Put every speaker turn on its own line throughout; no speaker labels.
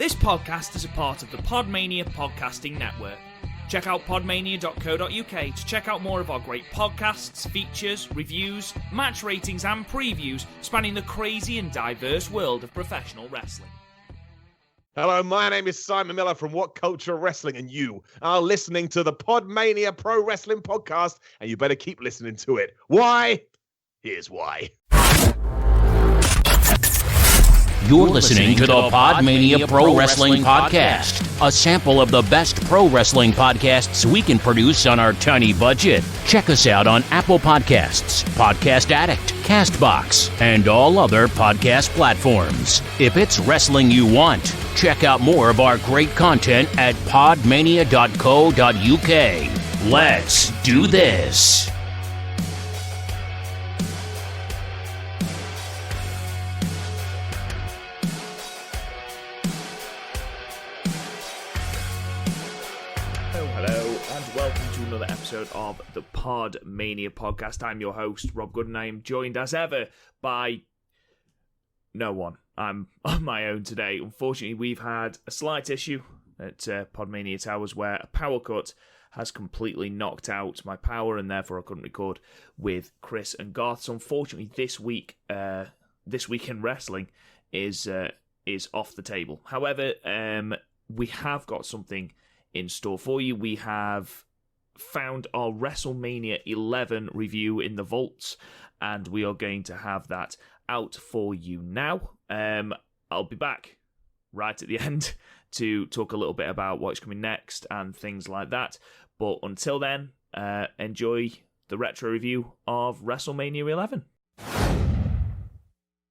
This podcast is a part of the PodMania Podcasting Network. Check out podmania.co.uk to check out more of our great podcasts, features, reviews, match ratings and previews spanning the crazy and diverse world of professional wrestling.
Hello, my name is Simon Miller from What Culture Wrestling, and you are listening to the PodMania Pro Wrestling Podcast, and you better keep listening to it. Why? Here's why.
You're listening to the PodMania Pro Wrestling Podcast, a sample of the best pro wrestling podcasts we can produce on our tiny budget. Check us out on Apple Podcasts, Podcast Addict, CastBox, and all other podcast platforms. If it's wrestling you want, check out more of our great content at podmania.co.uk. Let's do this.
Of the PodMania Podcast. I'm your host, Rob Good, and I am joined as ever by no one. I'm on my own today. Unfortunately, we've had a slight issue at PodMania Towers where a power cut has completely knocked out my power, and therefore I couldn't record with Chris and Garth. So unfortunately, this week in wrestling is off the table. However, we have got something in store for you. We have found our WrestleMania XI review in the vaults, and we are going to have that out for you now. I'll be back right at the end to talk a little bit about what's coming next and things like that. But until then, enjoy the retro review of WrestleMania XI.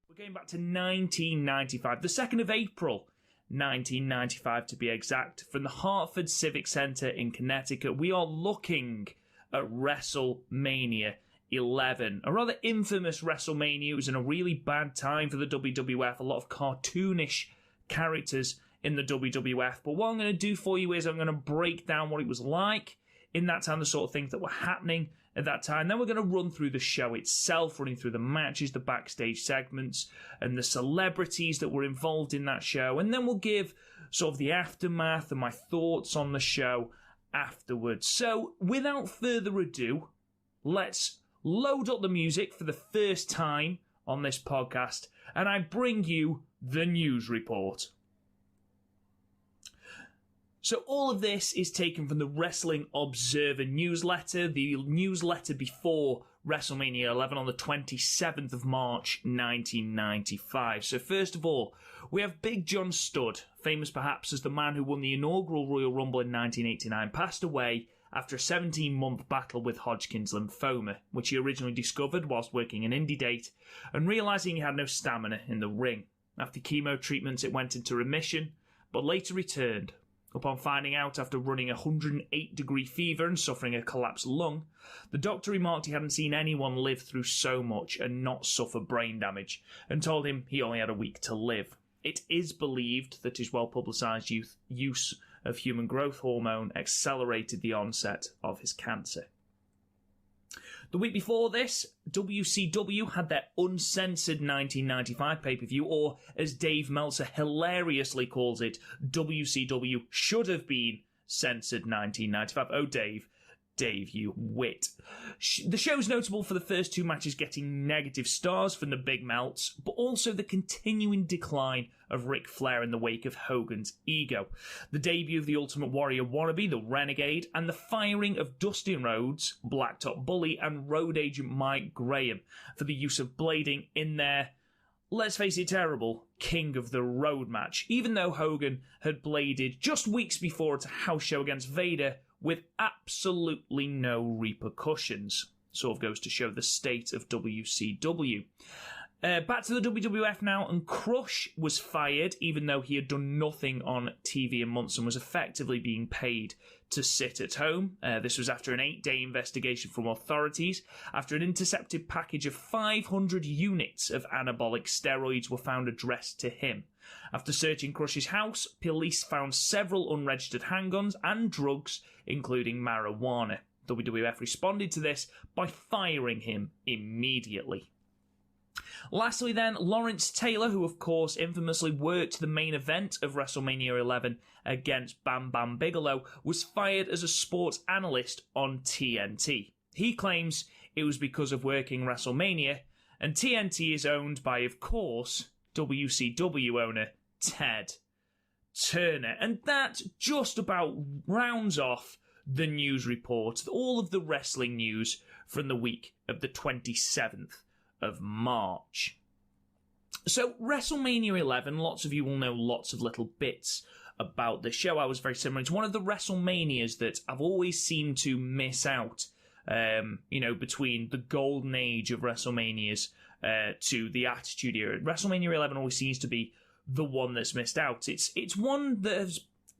We're going back to 1995, the 2nd of April. 1995 to be exact, from the Hartford Civic Center in Connecticut. We are looking at WrestleMania 11, a rather infamous WrestleMania. It was in a really bad time for the WWF, a lot of cartoonish characters in the WWF. But what I'm going to do for you is I'm going to break down what it was like in that time, the sort of things that were happening at that time. Then we're going to run through the show itself, running through the matches, the backstage segments, and the celebrities that were involved in that show. And then we'll give sort of the aftermath and my thoughts on the show afterwards. So, without further ado, let's load up the music for the first time on this podcast, and I bring you the news report. So all of this is taken from the Wrestling Observer newsletter, the newsletter before WrestleMania 11 on the 27th of March, 1995. So first of all, we have Big John Studd, famous perhaps as the man who won the inaugural Royal Rumble in 1989, passed away after a 17-month battle with Hodgkin's lymphoma, which he originally discovered whilst working an indie date and realising he had no stamina in the ring. After chemo treatments, it went into remission, but later returned. Upon finding out after running a 108-degree fever and suffering a collapsed lung, the doctor remarked he hadn't seen anyone live through so much and not suffer brain damage, and told him he only had a week to live. It is believed that his well-publicised use of human growth hormone accelerated the onset of his cancer. The week before this, WCW had their uncensored 1995 pay-per-view, or as Dave Meltzer hilariously calls it, WCW should have been censored 1995. Oh, Dave, you wit. The show's notable for the first two matches getting negative stars from the Big Melts, but also the continuing decline of Ric Flair in the wake of Hogan's ego, the debut of the Ultimate Warrior wannabe, the Renegade, and the firing of Dustin Rhodes, Blacktop Bully, and road agent Mike Graham for the use of blading in their, let's face it, terrible King of the Road match, even though Hogan had bladed just weeks before at a house show against Vader with absolutely no repercussions. Sort of goes to show the state of WCW. Back to the WWF now, and Crush was fired, even though he had done nothing on TV in months and was effectively being paid to sit at home. This was after an 8-day investigation from authorities, after an intercepted package of 500 units of anabolic steroids were found addressed to him. After searching Crush's house, police found several unregistered handguns and drugs, including marijuana. WWF responded to this by firing him immediately. Lastly then, Lawrence Taylor, who of course infamously worked the main event of WrestleMania 11 against Bam Bam Bigelow, was fired as a sports analyst on TNT. He claims it was because of working WrestleMania, and TNT is owned by, of course, WCW owner Ted Turner. And that just about rounds off the news report, all of the wrestling news from the week of the 27th of March. So, WrestleMania 11, lots of you will know lots of little bits about the show. I was very similar. It's one of the WrestleManias that I've always seemed to miss out, between the golden age of WrestleManias to the Attitude Era. WrestleMania 11 always seems to be the one that's missed out. It's one that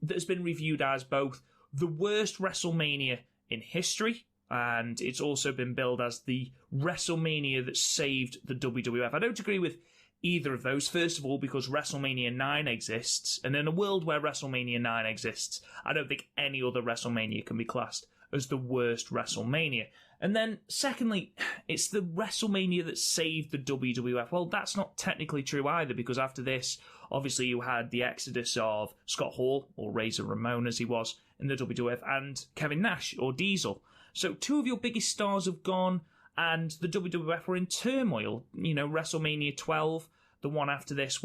has been reviewed as both the worst WrestleMania in history, and it's also been billed as the WrestleMania that saved the WWF. I don't agree with either of those. First of all, because WrestleMania 9 exists, and in a world where WrestleMania 9 exists, I don't think any other WrestleMania can be classed as the worst WrestleMania. And then, secondly, it's the WrestleMania that saved the WWF. Well, that's not technically true either, because after this, obviously you had the exodus of Scott Hall, or Razor Ramon as he was in the WWF, and Kevin Nash, or Diesel. So two of your biggest stars have gone, and the WWF were in turmoil. You know, WrestleMania 12, the one after this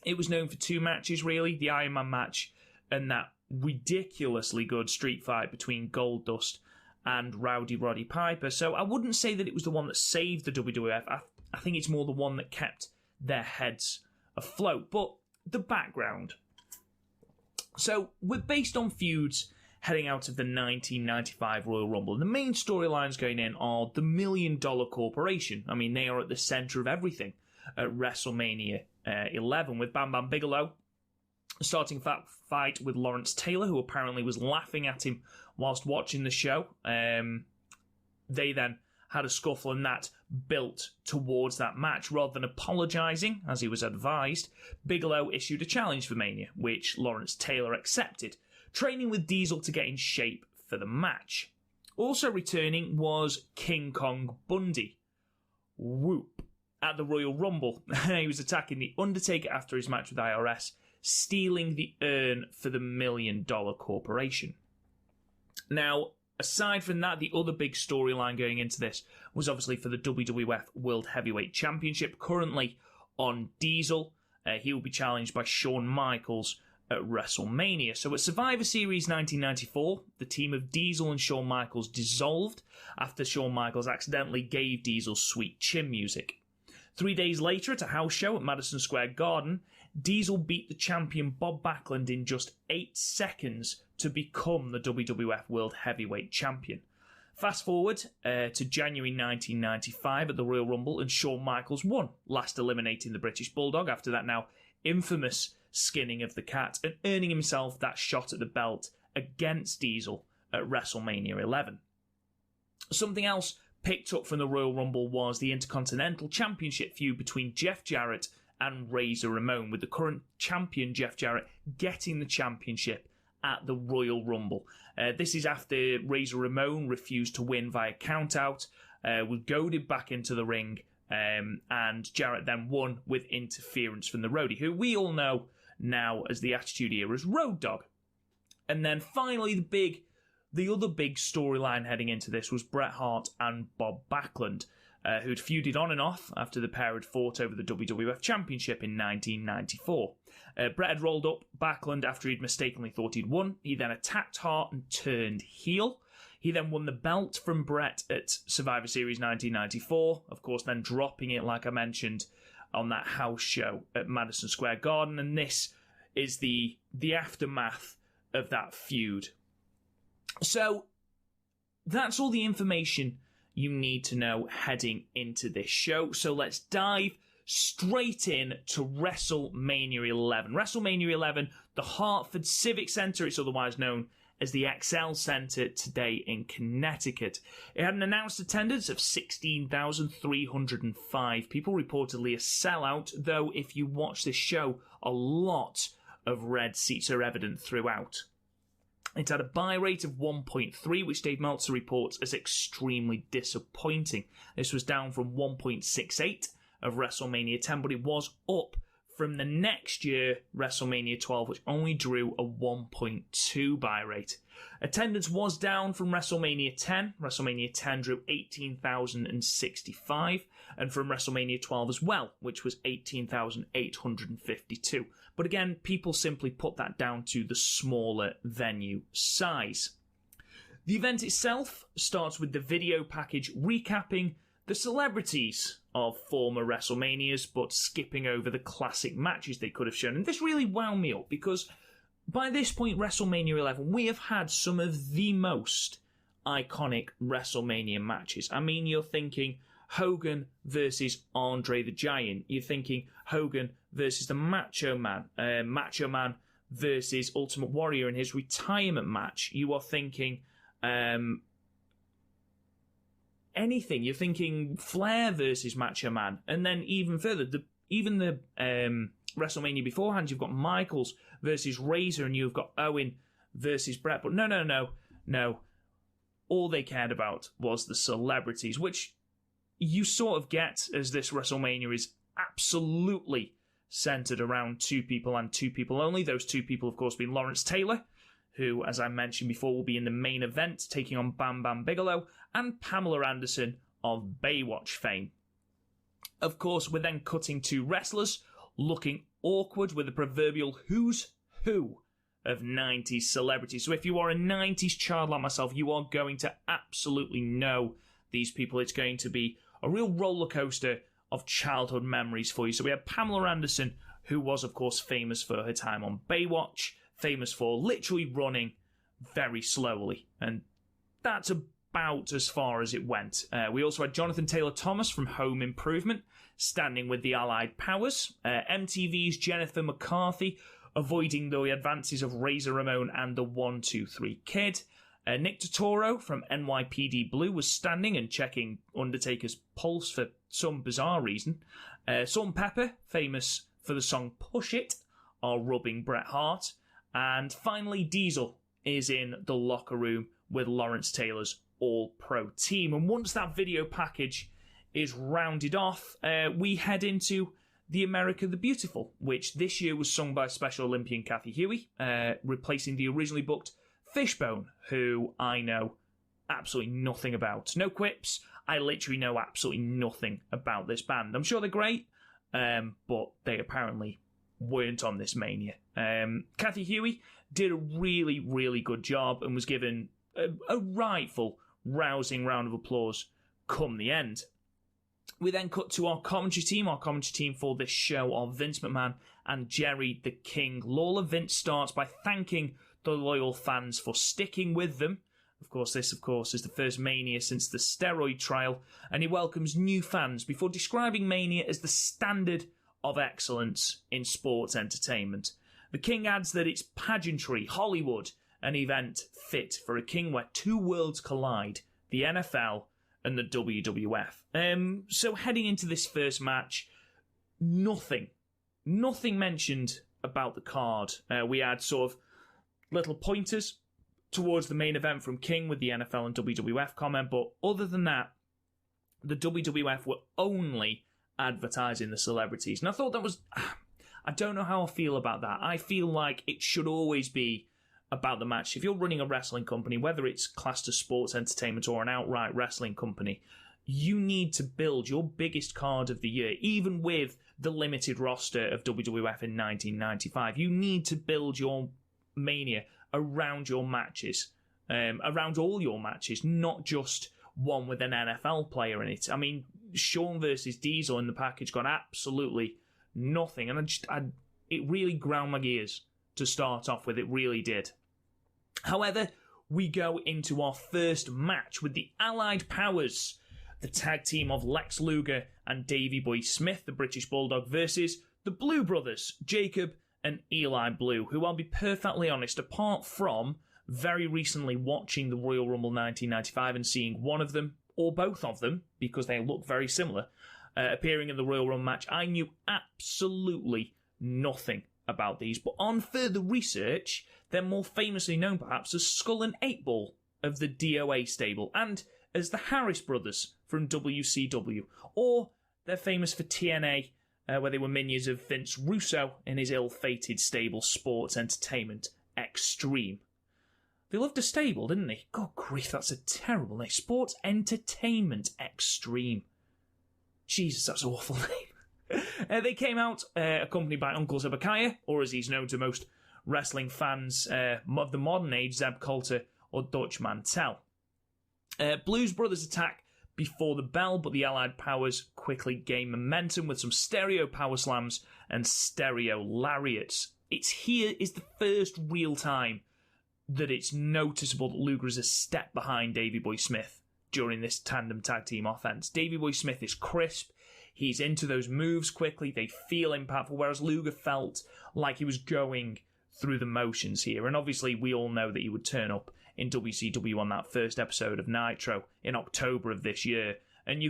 it was known for two matches, really, the Iron Man match and that ridiculously good street fight between Goldust and Rowdy Roddy Piper. So I wouldn't say that it was the one that saved the WWF. I think it's more the one that kept their heads afloat. But the background. So we're based on feuds heading out of the 1995 Royal Rumble. The main storylines going in are the $1 Million Corporation. I mean, they are at the centre of everything at WrestleMania 11, with Bam Bam Bigelow starting that fight with Lawrence Taylor, who apparently was laughing at him whilst watching the show. They then had a scuffle, and that built towards that match. Rather than apologising, as he was advised, Bigelow issued a challenge for Mania, which Lawrence Taylor accepted, training with Diesel to get in shape for the match. Also returning was King Kong Bundy. Whoop. At the Royal Rumble, he was attacking The Undertaker after his match with IRS, stealing the urn for the $1 Million Corporation. Now, aside from that, the other big storyline going into this was obviously for the WWF World Heavyweight Championship, currently on Diesel. He will be challenged by Shawn Michaels at WrestleMania. So at Survivor Series 1994, the team of Diesel and Shawn Michaels dissolved after Shawn Michaels accidentally gave Diesel Sweet Chin music. 3 days later, at a house show at Madison Square Garden, Diesel beat the champion Bob Backlund in just 8 seconds to become the WWF World Heavyweight Champion. Fast forward to January 1995 at the Royal Rumble, and Shawn Michaels won, last eliminating the British Bulldog after that now infamous skinning of the cat, and earning himself that shot at the belt against Diesel at WrestleMania 11. Something else picked up from the Royal Rumble was the Intercontinental Championship feud between Jeff Jarrett and Razor Ramon, with the current champion Jeff Jarrett getting the championship at the Royal Rumble. This is after Razor Ramon refused to win via countout, was goaded back into the ring, and Jarrett then won with interference from the Roadie, who we all know now as the Attitude Era's Road Dogg. And then finally, the other big storyline heading into this was Bret Hart and Bob Backlund, who'd feuded on and off after the pair had fought over the WWF Championship in 1994. Bret had rolled up Backlund after he'd mistakenly thought he'd won. He then attacked Hart and turned heel. He then won the belt from Bret at Survivor Series 1994, of course then dropping it, like I mentioned, on that house show at Madison Square Garden, and this is the aftermath of that feud. So, that's all the information you need to know heading into this show. So let's dive straight in to WrestleMania 11. WrestleMania 11, the Hartford Civic Center, it's otherwise known as the XL Center, today in Connecticut. It had an announced attendance of 16,305 people, reportedly a sellout, though if you watch this show, a lot of red seats are evident throughout. It had a buy rate of 1.3, which Dave Meltzer reports as extremely disappointing. This was down from 1.68 of WrestleMania X, but it was up from the next year, WrestleMania 12, which only drew a 1.2 buy rate. Attendance was down from WrestleMania X. WrestleMania X drew 18,065, and from WrestleMania 12 as well, which was 18,852. But again, people simply put that down to the smaller venue size. The event itself starts with the video package recapping the celebrities of former WrestleManias, but skipping over the classic matches they could have shown. And this really wound me up, because by this point, WrestleMania 11, we have had some of the most iconic WrestleMania matches. I mean, you're thinking Hogan versus Andre the Giant. You're thinking Hogan versus the Macho Man. Macho Man versus Ultimate Warrior in his retirement match. You are thinking anything. You're thinking Flair versus Macho Man. And then even further, the WrestleMania beforehand, you've got Michaels versus Razor, and you've got Owen versus Bret. But no. All they cared about was the celebrities, which you sort of get as this WrestleMania is absolutely centered around two people and two people only. Those two people, of course, being Lawrence Taylor, who, as I mentioned before, will be in the main event, taking on Bam Bam Bigelow, and Pamela Anderson of Baywatch fame. Of course, we're then cutting to wrestlers looking awkward with the proverbial who's who of 90s celebrities. So if you are a 90s child like myself, you are going to absolutely know these people. It's going to be a real roller coaster of childhood memories for you. So we have Pamela Anderson, who was, of course, famous for her time on Baywatch, famous for literally running very slowly. And that's about as far as it went. We also had Jonathan Taylor Thomas from Home Improvement, standing with the Allied Powers. MTV's Jennifer McCarthy, avoiding the advances of Razor Ramon and the 1-2-3 Kid. Nick Totoro from NYPD Blue was standing and checking Undertaker's pulse for some bizarre reason. Salt & Pepper, famous for the song Push It, are rubbing Bret Hart. And finally, Diesel is in the locker room with Lawrence Taylor's All-Pro team. And once that video package is rounded off, we head into The America the Beautiful, which this year was sung by Special Olympian Kathy Huey, replacing the originally booked Fishbone, who I know absolutely nothing about. No quips. I literally know absolutely nothing about this band. I'm sure they're great, but they apparently weren't on this Mania. Kathy Huey did a really, really good job and was given a rightful, rousing round of applause come the end. We then cut to our commentary team. Our commentary team for this show are Vince McMahon and Jerry the King Lawler. Vince starts by thanking the loyal fans for sticking with them. This is the first Mania since the steroid trial, and he welcomes new fans before describing Mania as the standard of excellence in sports entertainment. The King adds that it's pageantry, Hollywood, an event fit for a king where two worlds collide, the NFL and the WWF. So heading into this first match, nothing mentioned about the card. We had sort of little pointers towards the main event from King with the NFL and WWF comment, but other than that, the WWF were only advertising the celebrities. And I thought that was... I don't know how I feel about that. I feel like it should always be about the match. If you're running a wrestling company, whether it's classed as sports entertainment or an outright wrestling company, you need to build your biggest card of the year, even with the limited roster of WWF in 1995. You need to build your Mania around your matches, around all your matches, not just one with an NFL player in it. I mean, Shawn versus Diesel in the package got absolutely nothing, and it really ground my gears to start off with. It really did. However, we go into our first match with the Allied Powers, the tag team of Lex Luger and Davey Boy Smith, the British Bulldog, versus the Blue Brothers, Jacob and Eli Blue, who, I'll be perfectly honest, apart from very recently watching the Royal Rumble 1995 and seeing one of them, or both of them, because they look very similar, appearing in the Royal Rumble match, I knew absolutely nothing about these, but on further research, they're more famously known perhaps as Skull and 8-Ball of the DOA stable, and as the Harris Brothers from WCW, or they're famous for TNA, where they were minions of Vince Russo in his ill-fated stable Sports Entertainment Extreme. They loved a stable, didn't they? God grief, that's a terrible name. Sports Entertainment Extreme. Jesus, that's an awful name. They came out accompanied by Uncle Zebekiah, or as he's known to most wrestling fans of the modern age, Zeb Coulter or Dutch Mantel. Blues Brothers attack before the bell, but the Allied powers quickly gain momentum with some stereo power slams and stereo lariats. It's here is the first real time that it's noticeable that Luger is a step behind Davey Boy Smith during this tandem tag team offense. Davey Boy Smith is crisp. He's into those moves quickly. They feel impactful, whereas Luger felt like he was going through the motions here. And obviously, we all know that he would turn up in WCW on that first episode of Nitro in October of this year. And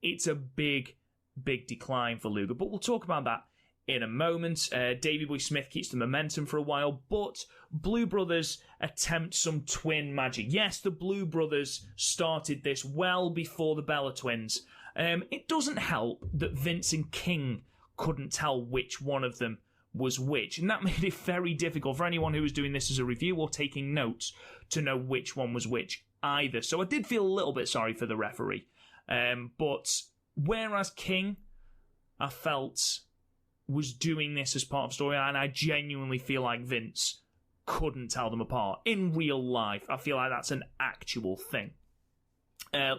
it's a big, big decline for Luger. But we'll talk about that in a moment. Davey Boy Smith keeps the momentum for a while, but Blue Brothers attempt some twin magic. Yes, the Blue Brothers started this well before the Bella Twins. It doesn't help that Vince and King couldn't tell which one of them was which, and that made it very difficult for anyone who was doing this as a review or taking notes to know which one was which either. So I did feel a little bit sorry for the referee. But whereas King, I felt, was doing this as part of the storyline, I genuinely feel like Vince couldn't tell them apart. In real life, I feel like that's an actual thing.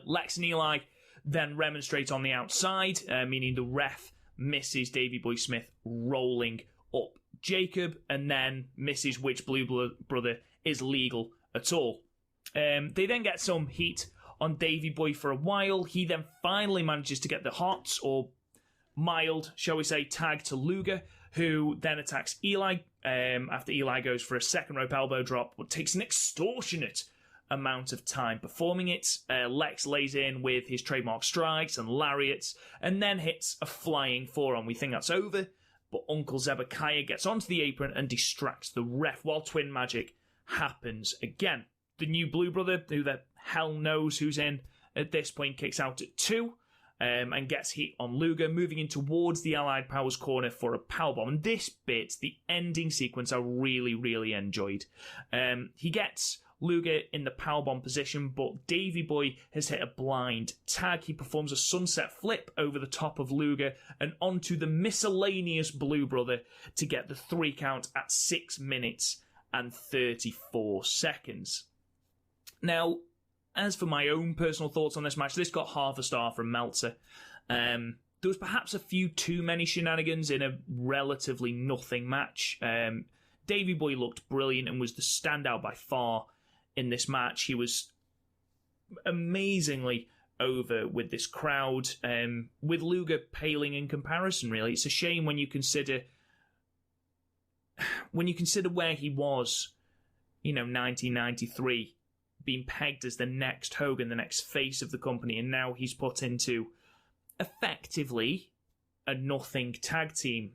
Lex and Eli then remonstrate on the outside, meaning the ref misses Davey Boy Smith rolling up Jacob, and then misses which Blue Brother is legal at all. They then get some heat on Davey Boy for a while. He then finally manages to get the hot, or mild, shall we say, tag to Luger, who then attacks Eli after Eli goes for a second rope elbow drop, but takes an extortionate amount of time performing it. Lex lays in with his trademark strikes and lariats, and then hits a flying forearm. We think that's over, but Uncle Zebekiah gets onto the apron and distracts the ref while twin magic happens again. The new Blue Brother, who the hell knows who's in at this point, kicks out at 2 and gets heat on Luger, moving in towards the Allied Powers corner for a powerbomb. And this bit, the ending sequence, I really, really enjoyed. He gets Luger in the powerbomb position, but Davey Boy has hit a blind tag. He performs a sunset flip over the top of Luger and onto the miscellaneous Blue Brother to get the 3 count at 6 minutes and 34 seconds. Now, as for my own personal thoughts on this match, this got half a star from Meltzer. There was perhaps a few too many shenanigans in a relatively nothing match. Davey Boy looked brilliant and was the standout by far in this match. He was amazingly over with this crowd, with Luger paling in comparison, really. It's a shame when you consider where he was, 1993, being pegged as the next Hogan, the next face of the company, and now he's put into effectively a nothing tag team.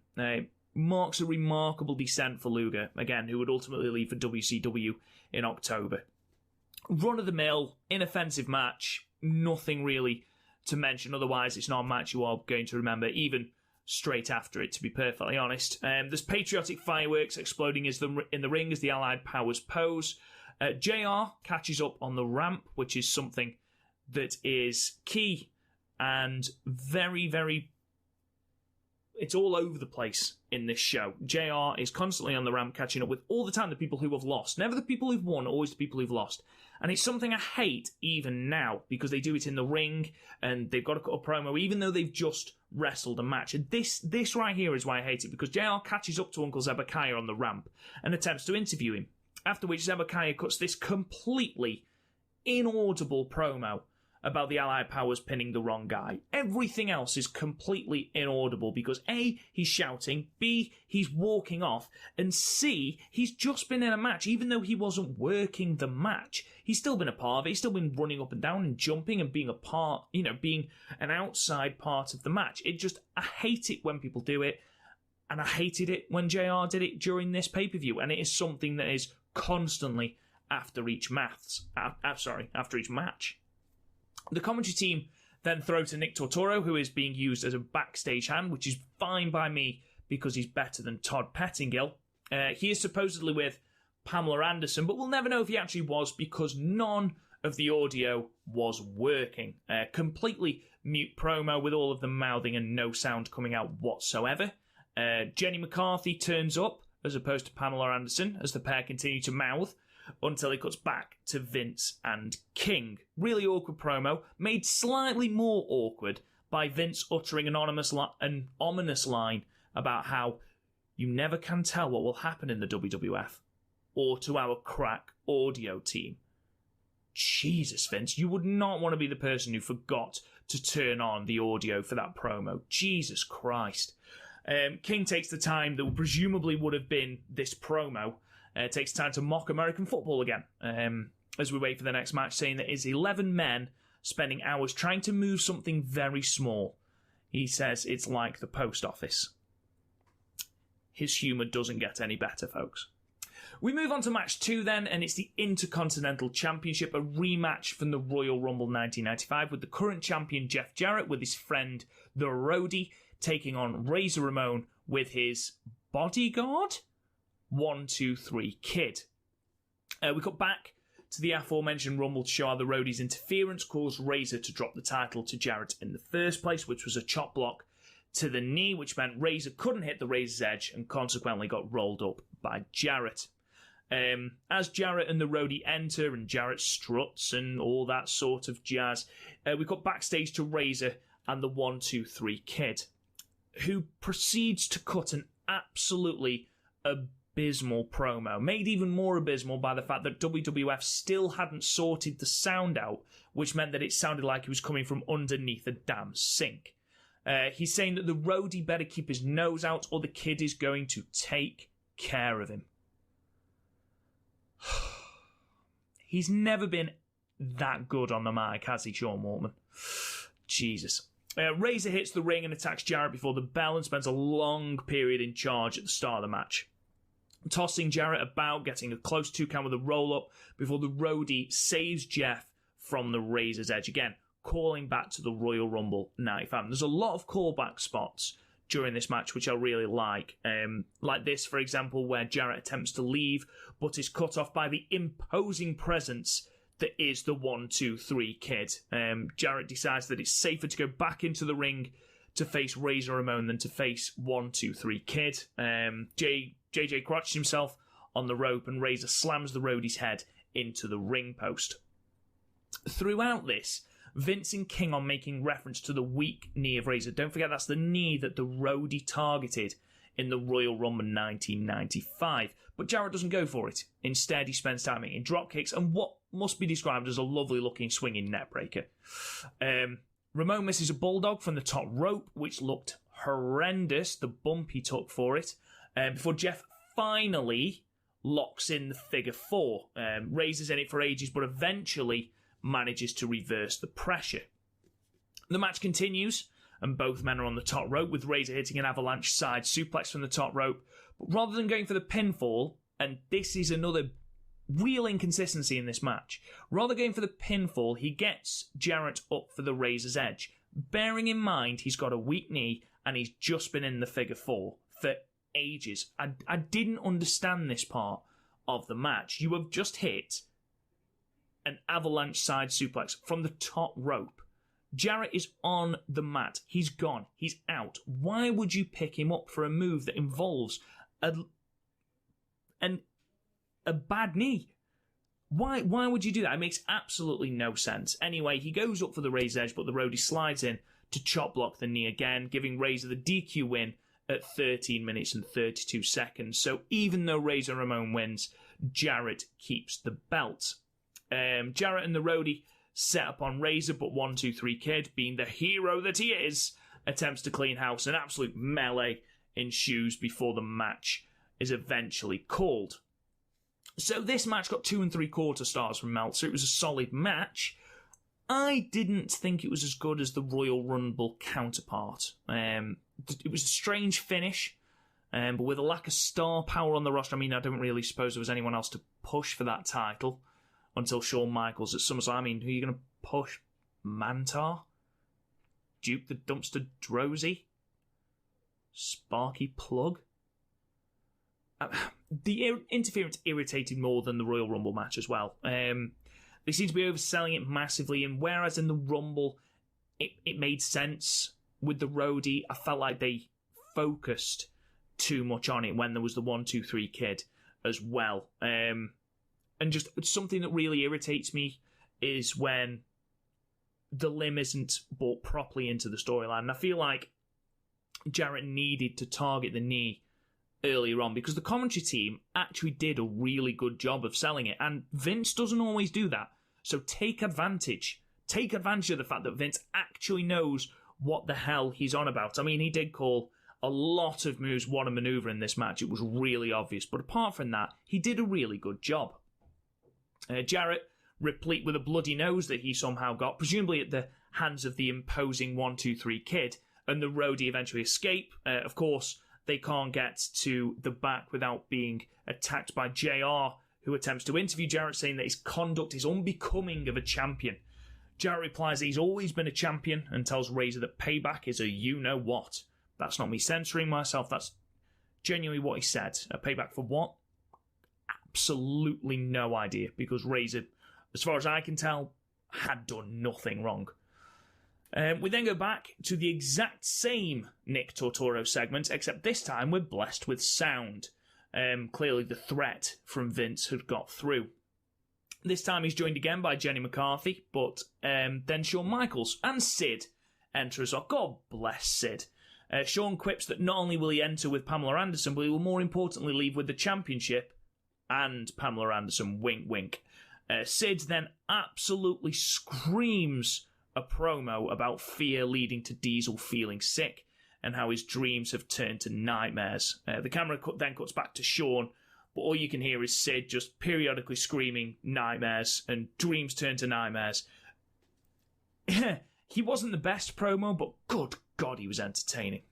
Marks a remarkable descent for Luger, again, who would ultimately leave for WCW in October. Run-of-the-mill, inoffensive match, nothing really to mention, otherwise it's not a match you are going to remember, even straight after it, to be perfectly honest. There's patriotic fireworks exploding in the ring as the Allied Powers pose. JR catches up on the ramp, which is something that is key and very, very... It's all over the place in this show. JR is constantly on the ramp, catching up with all the time the people who have lost. Never the people who've won, always the people who've lost. And it's something I hate even now, because they do it in the ring, and they've got to cut a promo, even though they've just wrestled a match. And this right here is why I hate it, because JR catches up to Uncle Zebekiah on the ramp and attempts to interview him. After which Zebekiah cuts this completely inaudible promo about the Allied Powers pinning the wrong guy. Everything else is completely inaudible because A, he's shouting, B, he's walking off, and C, he's just been in a match. Even though he wasn't working the match, he's still been a part of it. He's still been running up and down and jumping and being a part, being an outside part of the match. I hate it when people do it. And I hated it when JR did it during this pay-per-view, and it is something that is constantly after each match. The commentary team then throw to Nick Tortoro, who is being used as a backstage hand, which is fine by me because he's better than Todd Pettingill. He is supposedly with Pamela Anderson, but we'll never know if he actually was because none of the audio was working. Completely mute promo with all of the mouthing and no sound coming out whatsoever. Jenny McCarthy turns up as opposed to Pamela Anderson as the pair continue to mouth until it cuts back to Vince and King. Really awkward promo, made slightly more awkward by Vince uttering an ominous line about how you never can tell what will happen in the WWF or to our crack audio team. Jesus, Vince, you would not want to be the person who forgot to turn on the audio for that promo. Jesus Christ. King takes the time that presumably would have been this promo, takes time to mock American football again as we wait for the next match, saying that it's 11 men spending hours trying to move something very small. He says it's like the post office. His humour doesn't get any better, folks. We move on to match 2 then, and it's the Intercontinental Championship, a rematch from the Royal Rumble 1995 with the current champion Jeff Jarrett with his friend the Roadie taking on Razor Ramon with his bodyguard, 1, 2, 3 Kid. We cut back to the aforementioned Rumble to show how the Roadie's interference caused Razor to drop the title to Jarrett in the first place, which was a chop block to the knee, which meant Razor couldn't hit the Razor's Edge and consequently got rolled up by Jarrett. As Jarrett and the Roadie enter and Jarrett struts and all that sort of jazz, we cut backstage to Razor and the 1, 2, 3 Kid, who proceeds to cut an absolutely abysmal promo, made even more abysmal by the fact that WWF still hadn't sorted the sound out, which meant that it sounded like he was coming from underneath a damn sink. He's saying that the Roadie better keep his nose out or the Kid is going to take care of him. He's never been that good on the mic, has he, Sean Waltman? Jesus. Razor hits the ring and attacks Jarrett before the bell and spends a long period in charge at the start of the match, tossing Jarrett about, getting a close 2 count with a roll-up before the Roadie saves Jeff from the Razor's Edge again, calling back to the Royal Rumble 95. There's a lot of callback spots during this match which I really like this, for example, where Jarrett attempts to leave but is cut off by the imposing presence that is the 1, 2, 3 Kid. Jarrett decides that it's safer to go back into the ring to face Razor Ramon than to face 1, 2, 3 Kid. JJ crotches himself on the rope and Razor slams the Roadie's head into the ring post. Throughout this, Vince and King are making reference to the weak knee of Razor. Don't forget that's the knee that the Roadie targeted in the Royal Rumble 1995. But Jarrett doesn't go for it. Instead, he spends time making drop kicks and what must be described as a lovely-looking swinging neckbreaker. Ramon misses a bulldog from the top rope, which looked horrendous, the bump he took for it, before Jeff finally locks in the figure 4. Razor's in it for ages, but eventually manages to reverse the pressure. The match continues, and both men are on the top rope, with Razor hitting an avalanche side suplex from the top rope. But rather than going for the pinfall, and this is another real inconsistency in this match, rather than going for the pinfall, he gets Jarrett up for the Razor's Edge, bearing in mind he's got a weak knee and he's just been in the figure 4 for ages. I didn't understand this part of the match. You have just hit an avalanche side suplex from the top rope. Jarrett is on the mat. He's gone. He's out. Why would you pick him up for a move that involves a bad knee? Why would you do that? It makes absolutely no sense. Anyway, he goes up for the Razor's Edge, but the Roadie slides in to chop block the knee again, giving Razor the DQ win at 13 minutes and 32 seconds. So even though Razor Ramon wins, Jarrett keeps the belt. Jarrett and the Roadie set up on Razor, but 1, 2, 3 Kid, being the hero that he is, attempts to clean house. An absolute melee ensues before the match is eventually called. So this match got 2 3/4 stars from Meltzer. It was a solid match. I didn't think it was as good as the Royal Rumble counterpart. It was a strange finish. But with a lack of star power on the roster, I mean, I don't really suppose there was anyone else to push for that title until Shawn Michaels at SummerSlam. I mean, who are you going to push? Mantar? Duke the Dumpster Drozy? Sparky Plug? The interference irritated more than the Royal Rumble match as well. They seem to be overselling it massively, and whereas in the Rumble it made sense with the roadie, I felt like they focused too much on it when there was the 1, 2, 3 kid as well. And just something that really irritates me is when the limb isn't brought properly into the storyline. And I feel like Jarrett needed to target the knee earlier on because the commentary team actually did a really good job of selling it, and Vince doesn't always do that. So take advantage. Take advantage of the fact that Vince actually knows what the hell he's on about. I mean, he did call a lot of moves what a maneuver in this match. It was really obvious. But apart from that, he did a really good job. Jarrett, replete with a bloody nose that he somehow got, presumably at the hands of the imposing 1, 2, 3 kid, and the roadie eventually escape. Of course, they can't get to the back without being attacked by JR, who attempts to interview Jarrett, saying that his conduct is unbecoming of a champion. Jarrett replies that he's always been a champion and tells Razor that payback is a you-know-what. That's not me censoring myself, that's genuinely what he said. A payback for what? Absolutely no idea, because Razor, as far as I can tell, had done nothing wrong. We then go back to the exact same Nick Tortoro segment, except this time we're blessed with sound. Clearly the threat from Vince had got through. This time he's joined again by Jenny McCarthy, but then Shawn Michaels and Sid enter as well. God bless Sid. Shawn quips that not only will he enter with Pamela Anderson, but he will more importantly leave with the championship and Pamela Anderson, wink wink. Sid then absolutely screams a promo about fear leading to Diesel feeling sick and how his dreams have turned to nightmares. The camera then cuts back to Shawn, but all you can hear is Sid just periodically screaming nightmares and dreams turn to nightmares. He wasn't the best promo, but good God, he was entertaining.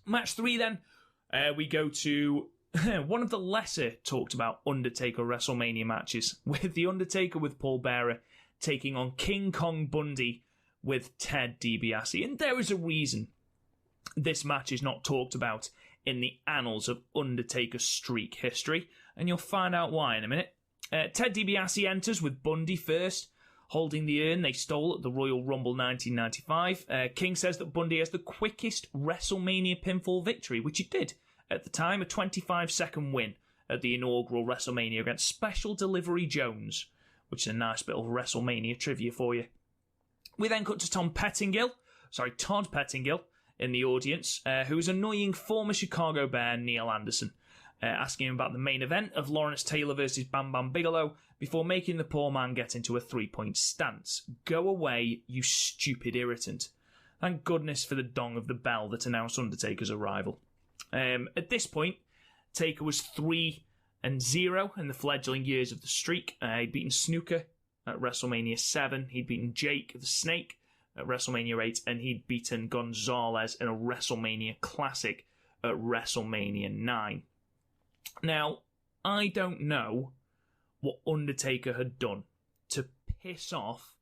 Match 3 then, we go to one of the lesser talked about Undertaker WrestleMania matches, with The Undertaker with Paul Bearer taking on King Kong Bundy with Ted DiBiase. And there is a reason this match is not talked about in the annals of Undertaker streak history, and you'll find out why in a minute. Ted DiBiase enters with Bundy first, holding the urn they stole at the Royal Rumble 1995. King says that Bundy has the quickest WrestleMania pinfall victory, which he did at the time, a 25-second win at the inaugural WrestleMania against Special Delivery Jones, which is a nice bit of WrestleMania trivia for you. We then cut to Todd Pettingill in the audience, who is annoying former Chicago Bear Neil Anderson, asking him about the main event of Lawrence Taylor versus Bam Bam Bigelow before making the poor man get into a 3-point stance. Go away, you stupid irritant. Thank goodness for the dong of the bell that announced Undertaker's arrival. At this point, Taker was 3-0 in the fledgling years of the streak. He'd beaten Snooker at WrestleMania 7. He'd beaten Jake the Snake at WrestleMania 8. And he'd beaten Gonzalez in a WrestleMania Classic at WrestleMania 9. Now, I don't know what Undertaker had done to piss off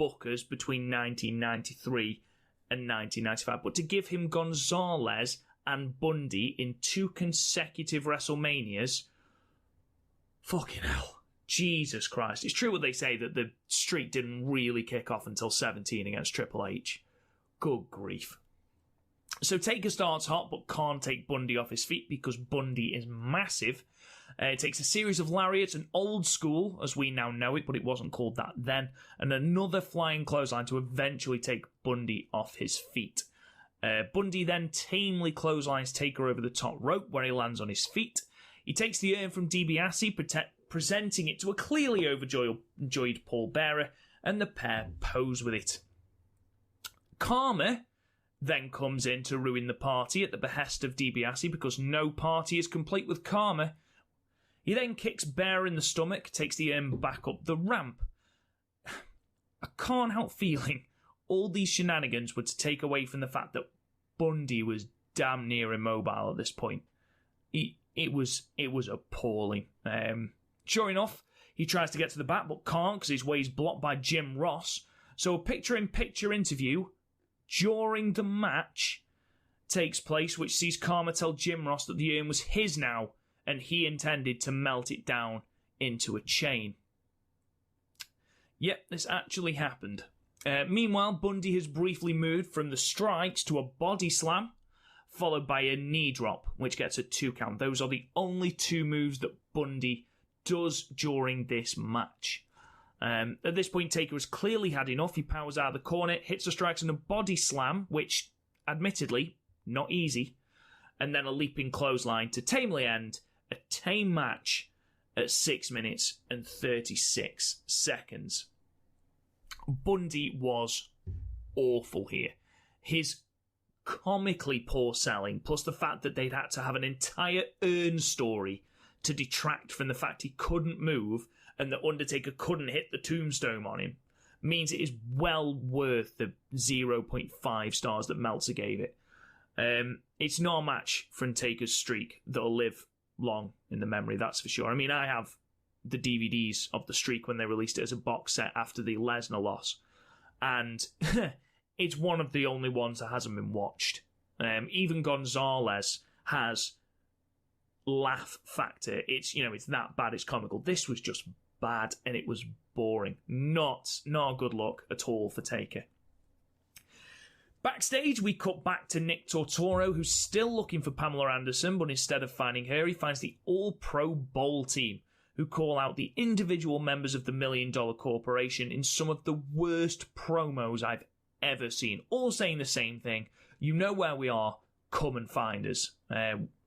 bookers between 1993 and 1995, but to give him Gonzalez and Bundy in 2 consecutive WrestleManias, fucking hell. Jesus Christ. It's true what they say that the streak didn't really kick off until 17 against Triple H. Good grief. So Taker starts hot but can't take Bundy off his feet because Bundy is massive. It takes a series of lariats, an old school, as we now know it, but it wasn't called that then, and another flying clothesline to eventually take Bundy off his feet. Bundy then tamely clotheslines Taker over the top rope where he lands on his feet. He takes the urn from DiBiase, presenting it to a clearly overjoyed Paul Bearer, and the pair pose with it. Karma then comes in to ruin the party at the behest of DiBiase because no party is complete with Karma. He then kicks Bearer in the stomach, takes the urn back up the ramp. I can't help feeling all these shenanigans were to take away from the fact that Bundy was damn near immobile at this point. It was appalling. Sure enough, he tries to get to the back but can't because his way is blocked by Jim Ross. So a picture-in-picture interview during the match takes place, which sees Karma tell Jim Ross that the urn was his now, and he intended to melt it down into a chain. Yep, this actually happened. Meanwhile, Bundy has briefly moved from the strikes to a body slam, followed by a knee drop, which gets a 2 count. Those are the only 2 moves that Bundy does during this match. At this point, Taker has clearly had enough. He powers out of the corner, hits the strikes and a body slam, which, admittedly, not easy, and then a leaping clothesline to tamely end a tame match at 6 minutes and 36 seconds. Bundy was awful here. His comically poor selling, plus the fact that they'd had to have an entire urn story to detract from the fact he couldn't move and that Undertaker couldn't hit the tombstone on him, means it is well worth the 0.5 stars that Meltzer gave it. It's not a match from Taker's streak that'll live long in the memory, that's for sure. I mean, I have the DVDs of the streak when they released it as a box set after the Lesnar loss, and it's one of the only ones that hasn't been watched. Even Gonzalez has laugh factor. It's that bad, it's comical. This was just bad, and it was boring. Not a good look at all for Taker. Backstage, we cut back to Nick Tortoro, who's still looking for Pamela Anderson, but instead of finding her, he finds the All-Pro Bowl team, who call out the individual members of the $1 Million Corporation in some of the worst promos I've ever seen. All saying the same thing. You know where we are. Come and find us.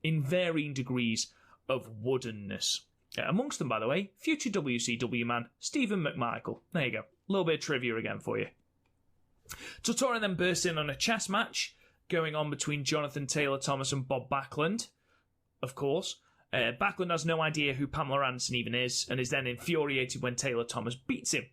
In varying degrees of woodenness. Amongst them, by the way, future WCW man Stephen McMichael. There you go. A little bit of trivia again for you. Tortoro then bursts in on a chess match going on between Jonathan Taylor Thomas and Bob Backlund, of course. Backlund has no idea who Pamela Anderson even is and is then infuriated when Taylor Thomas beats him.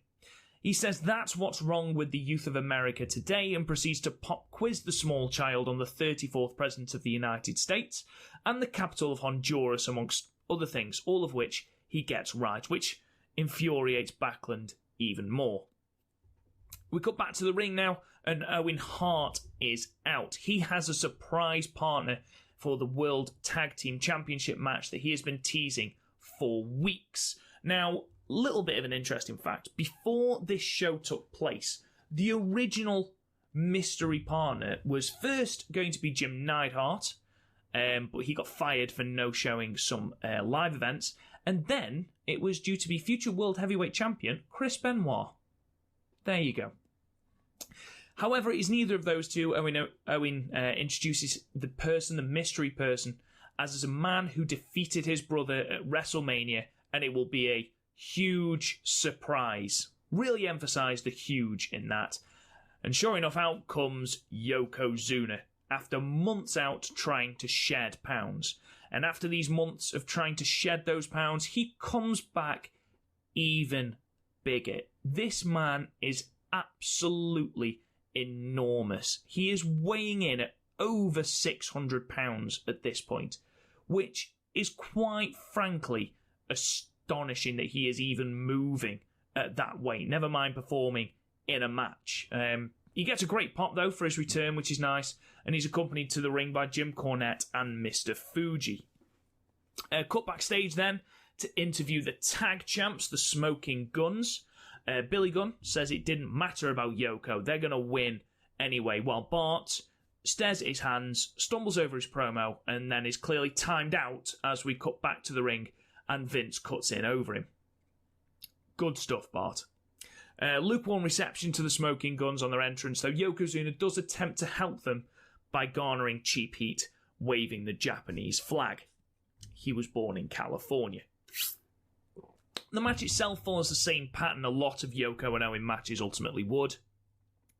He says that's what's wrong with the youth of America today and proceeds to pop quiz the small child on the 34th President of the United States and the capital of Honduras, amongst other things, all of which he gets right, which infuriates Backlund even more. We cut back to the ring now, and Owen Hart is out. He has a surprise partner for the World Tag Team Championship match that he has been teasing for weeks. Now, little bit of an interesting fact. Before this show took place, the original mystery partner was first going to be Jim Neidhart, but he got fired for no-showing some live events, and then it was due to be future World Heavyweight Champion Chris Benoit. There you go. However, it is neither of those two. Owen introduces the mystery person, as a man who defeated his brother at WrestleMania, and it will be a huge surprise. Really emphasise the huge in that. And sure enough, out comes Yokozuna, after months out trying to shed pounds. And after these months of trying to shed those pounds, he comes back even bigger. This man is absolutely enormous. He is weighing in at over 600 pounds at this point, which is quite frankly astonishing that he is even moving at that weight, never mind performing in a match. He gets a great pop though for his return, which is nice, and he's accompanied to the ring by Jim Cornette and Mr. Fuji. Cut backstage then to interview the tag champs, the Smoking Guns. Billy Gunn says it didn't matter about Yoko, they're going to win anyway, while Bart stares at his hands, stumbles over his promo, and then is clearly timed out as we cut back to the ring and Vince cuts in over him. Good stuff, Bart. Lukewarm reception to the Smoking Guns on their entrance, though Yokozuna does attempt to help them by garnering cheap heat, waving the Japanese flag. He was born in California. The match itself follows the same pattern a lot of Yoko and Owen matches ultimately would.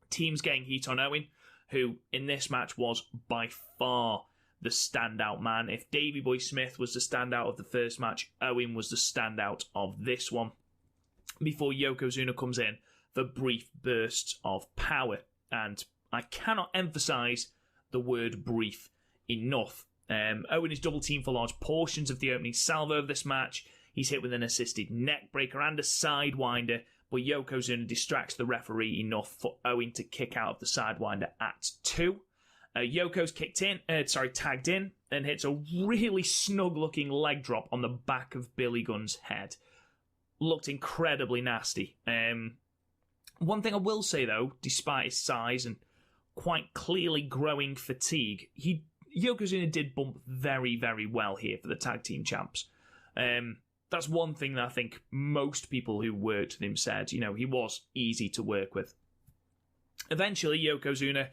Teams getting heat on Owen, who in this match was by far the standout man. If Davey Boy Smith was the standout of the first match, Owen was the standout of this one. Before Yokozuna comes in for brief bursts of power. And I cannot emphasise the word brief enough. Owen is double teamed for large portions of the opening salvo of this match. He's hit with an assisted neck breaker and a sidewinder, but Yokozuna distracts the referee enough for Owen to kick out of the sidewinder at 2. Yoko's tagged in and hits a really snug-looking leg drop on the back of Billy Gunn's head. Looked incredibly nasty. One thing I will say, though, despite his size and quite clearly growing fatigue, Yokozuna did bump very, very well here for the tag team champs. That's one thing that I think most people who worked with him said. You know, he was easy to work with. Eventually, Yokozuna,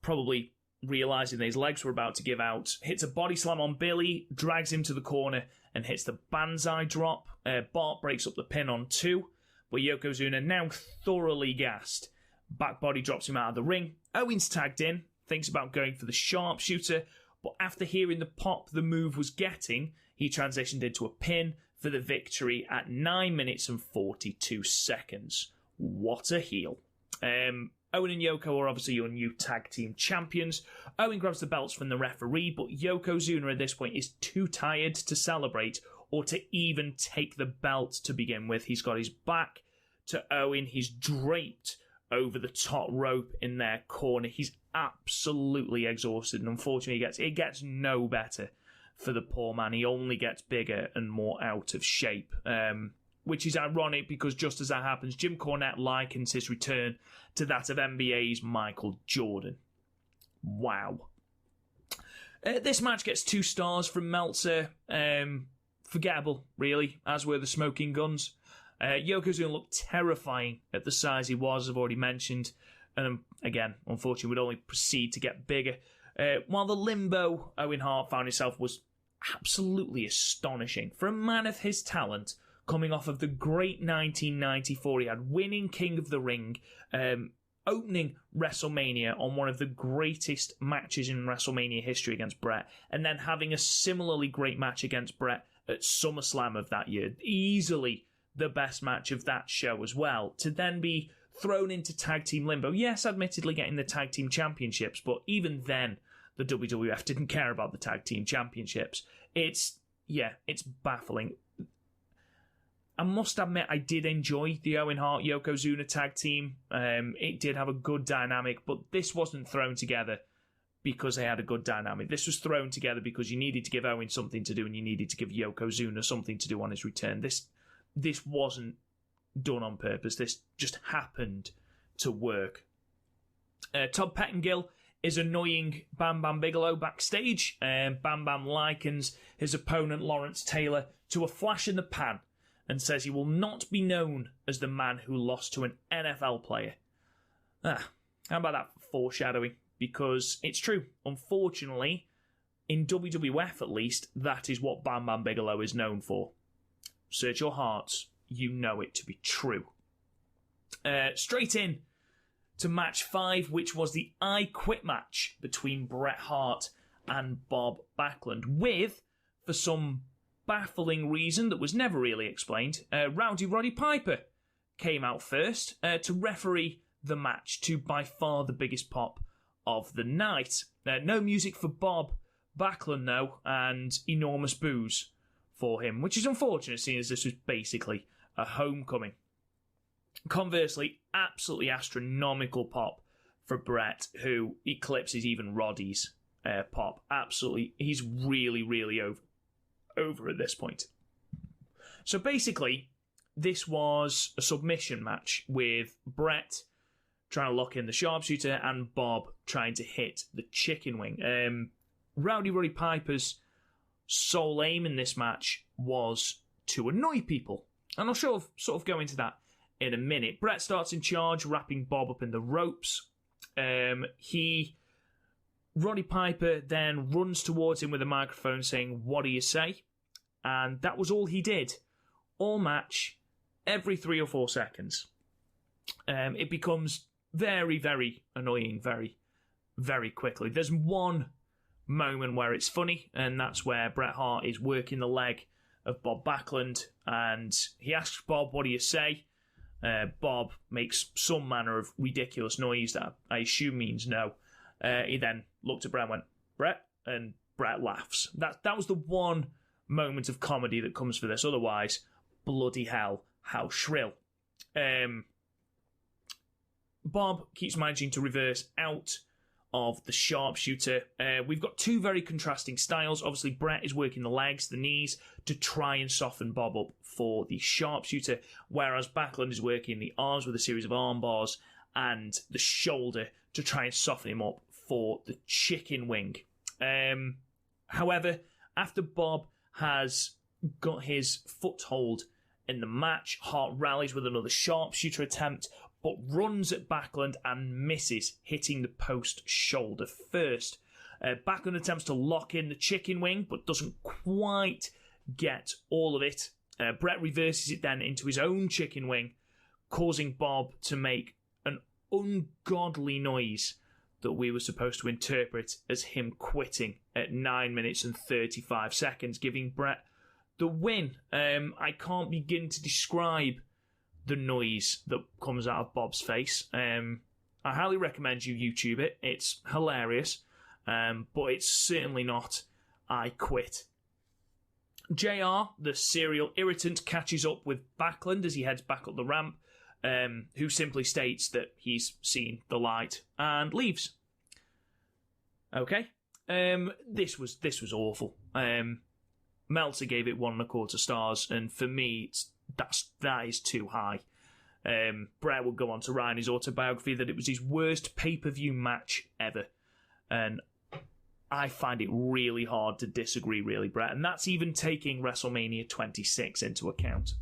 probably realising that his legs were about to give out, hits a body slam on Billy, drags him to the corner, and hits the banzai drop. Bart breaks up the pin on 2, but Yokozuna, now thoroughly gassed, back body drops him out of the ring. Owens tagged in, thinks about going for the sharpshooter, but after hearing the pop the move was getting, he transitioned into a pin for the victory at 9 minutes and 42 seconds. What a heel. Owen and Yoko are obviously your new tag team champions. Owen grabs the belts from the referee, but Yokozuna at this point is too tired to celebrate or to even take the belt to begin with. He's got his back to Owen. He's draped over the top rope in their corner. He's absolutely exhausted, and unfortunately it gets no better for the poor man. He only gets bigger and more out of shape, which is ironic because just as that happens, Jim Cornette likens his return to that of NBA's Michael Jordan. Wow. This match gets 2 stars from Meltzer. Forgettable, really, as were the Smoking Guns. Yokozuna looked terrifying at the size he was, I've already mentioned, and again, unfortunately, would only proceed to get bigger. While the limbo Owen Hart found himself was absolutely astonishing. For a man of his talent, coming off of the great 1994 he had, winning King of the Ring, opening WrestleMania on one of the greatest matches in WrestleMania history against Bret, and then having a similarly great match against Bret at SummerSlam of that year, easily the best match of that show as well, to then be thrown into tag team limbo. Yes, admittedly getting the tag team championships, but even then, the WWF didn't care about the tag team championships. It's baffling. I must admit, I did enjoy the Owen Hart Yokozuna tag team. It did have a good dynamic, but this wasn't thrown together because they had a good dynamic. This was thrown together because you needed to give Owen something to do and you needed to give Yokozuna something to do on his return. This wasn't done on purpose. This just happened to work. Todd Pettengill is annoying Bam Bam Bigelow backstage. Bam Bam likens his opponent Lawrence Taylor to a flash in the pan and says he will not be known as the man who lost to an NFL player. How about that for foreshadowing? Because it's true. Unfortunately, in WWF at least, that is what Bam Bam Bigelow is known for. Search your hearts. You know it to be true. Straight in to match 5, which was the I Quit match between Bret Hart and Bob Backlund, with, for some baffling reason that was never really explained, Rowdy Roddy Piper came out first to referee the match to by far the biggest pop of the night. No music for Bob Backlund, though, and enormous boos for him, which is unfortunate, seeing as this was basically a homecoming. Conversely, absolutely astronomical pop for Bret, who eclipses even Roddy's pop. Absolutely, he's really, really over at this point. So basically, this was a submission match with Bret trying to lock in the sharpshooter and Bob trying to hit the chicken wing. Rowdy Roddy Piper's sole aim in this match was to annoy people, and I'll sort of go into that in a minute. Bret starts in charge, wrapping Bob up in the ropes. Roddy Piper then runs towards him with a microphone saying, "What do you say?" And that was all he did. All match, every 3 or 4 seconds. It becomes very, very annoying very, very quickly. There's one moment where it's funny, and that's where Bret Hart is working the leg of Bob Backlund, and he asks Bob, "What do you say?" Bob makes some manner of ridiculous noise that I assume means no. He then looked at Bret and went, "Bret, and Bret laughs. That was the one moment of comedy that comes for this. Otherwise, bloody hell, how shrill. Bob keeps managing to reverse out of the sharpshooter. We've got two very contrasting styles. Obviously, Bret is working the legs, the knees, to try and soften Bob up for the sharpshooter, whereas Backlund is working the arms with a series of arm bars and the shoulder to try and soften him up for the chicken wing. However, after Bob has got his foothold in the match, Hart rallies with another sharpshooter attempt, but runs at Backlund and misses, hitting the post shoulder first. Backlund attempts to lock in the chicken wing, but doesn't quite get all of it. Bret reverses it then into his own chicken wing, causing Bob to make an ungodly noise that we were supposed to interpret as him quitting at 9 minutes and 35 seconds, giving Bret the win. I can't begin to describe the noise that comes out of Bob's face. I highly recommend you YouTube it. It's hilarious, but it's certainly not I quit. JR, the serial irritant, catches up with Backlund as he heads back up the ramp, who simply states that he's seen the light and leaves. Okay, this was awful. Meltzer gave it 1.25 stars, and for me, that is too high. Bret will go on to write in his autobiography that it was his worst pay-per-view match ever, and I find it really hard to disagree, really, Bret, and that's even taking WrestleMania 26 into account.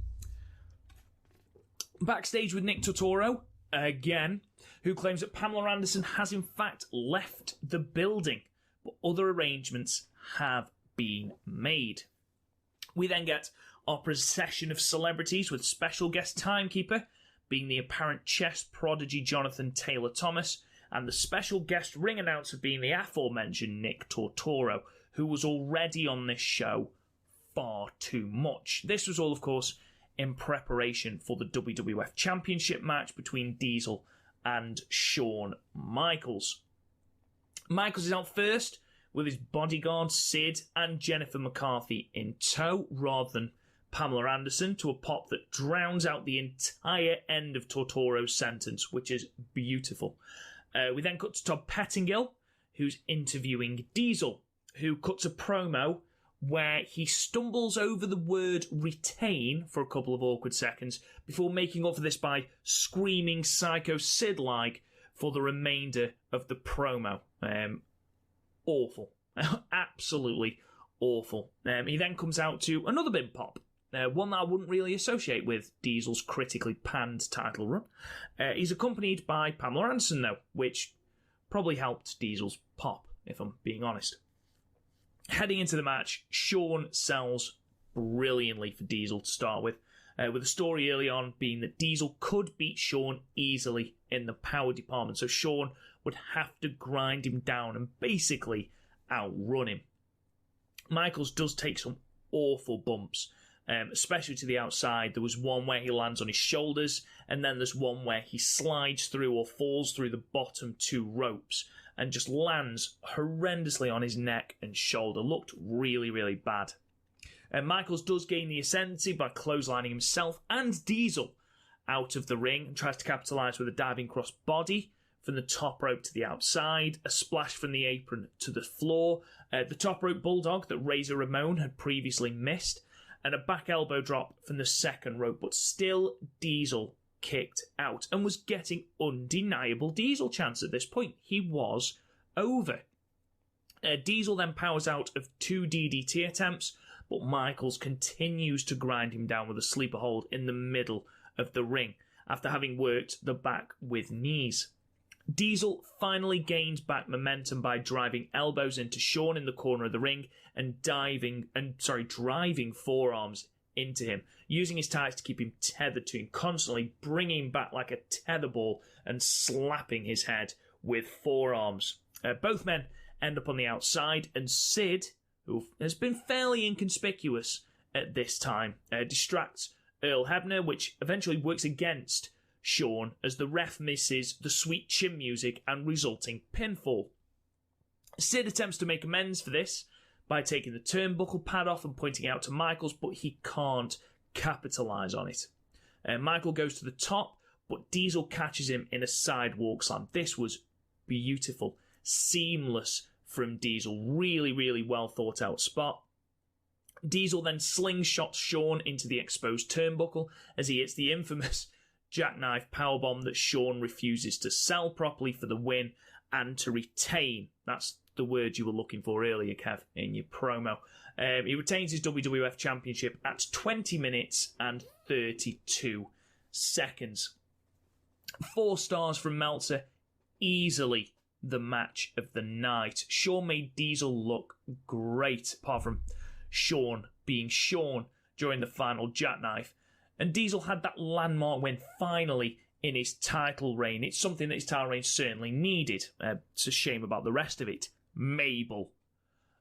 Backstage with Nick Totoro, again, who claims that Pamela Anderson has in fact left the building, but other arrangements have been made. We then get our procession of celebrities with special guest timekeeper being the apparent chess prodigy Jonathan Taylor Thomas, and the special guest ring announcer being the aforementioned Nick Totoro, who was already on this show far too much. This was all, of course, in preparation for the WWF Championship match between Diesel and Shawn Michaels. Michaels is out first with his bodyguards Sid and Jennifer McCarthy in tow, rather than Pamela Anderson, to a pop that drowns out the entire end of Totoro's sentence, which is beautiful. We then cut to Todd Pettingill, who's interviewing Diesel, who cuts a promo where he stumbles over the word retain for a couple of awkward seconds before making up for this by screaming Psycho Sid-like for the remainder of the promo. Awful. Absolutely awful. He then comes out to another big pop, one that I wouldn't really associate with Diesel's critically panned title run. He's accompanied by Pamela Anderson, though, which probably helped Diesel's pop, if I'm being honest. Heading into the match, Shawn sells brilliantly for Diesel to start with the story early on being that Diesel could beat Shawn easily in the power department, so Shawn would have to grind him down and basically outrun him. Michaels does take some awful bumps, especially to the outside. There was one where he lands on his shoulders, and then there's one where he slides through or falls through the bottom two ropes and just lands horrendously on his neck and shoulder. Looked really, really bad. Michaels does gain the ascendancy by clotheslining himself and Diesel out of the ring and tries to capitalise with a diving cross body from the top rope to the outside, a splash from the apron to the floor, the top rope bulldog that Razor Ramon had previously missed, and a back elbow drop from the second rope, but still Diesel kicked out and was getting undeniable Diesel chance at this point. He was over. Diesel then powers out of 2 DDT attempts, but Michaels continues to grind him down with a sleeper hold in the middle of the ring after having worked the back with knees. Diesel finally gains back momentum by driving elbows into Shawn in the corner of the ring and driving forearms into him, using his tights to keep him tethered to him, constantly bringing him back like a tetherball and slapping his head with forearms. Both men end up on the outside, and Sid, who has been fairly inconspicuous at this time, distracts Earl Hebner, which eventually works against Shawn as the ref misses the sweet chin music and resulting pinfall. Sid attempts to make amends for this by taking the turnbuckle pad off and pointing it out to Michaels, but he can't capitalise on it. Michael goes to the top, but Diesel catches him in a sidewalk slam. This was beautiful, seamless from Diesel. Really, really well thought out spot. Diesel then slingshots Shawn into the exposed turnbuckle as he hits the infamous jackknife powerbomb that Shawn refuses to sell properly for the win and to retain. That's the word you were looking for earlier, Kev, in your promo. He retains his WWF Championship at 20 minutes and 32 seconds. 4 stars from Meltzer. Easily the match of the night. Shawn made Diesel look great, apart from Shawn being Shawn during the final jackknife. And Diesel had that landmark win finally in his title reign. It's something that his title reign certainly needed. It's a shame about the rest of it. Mabel.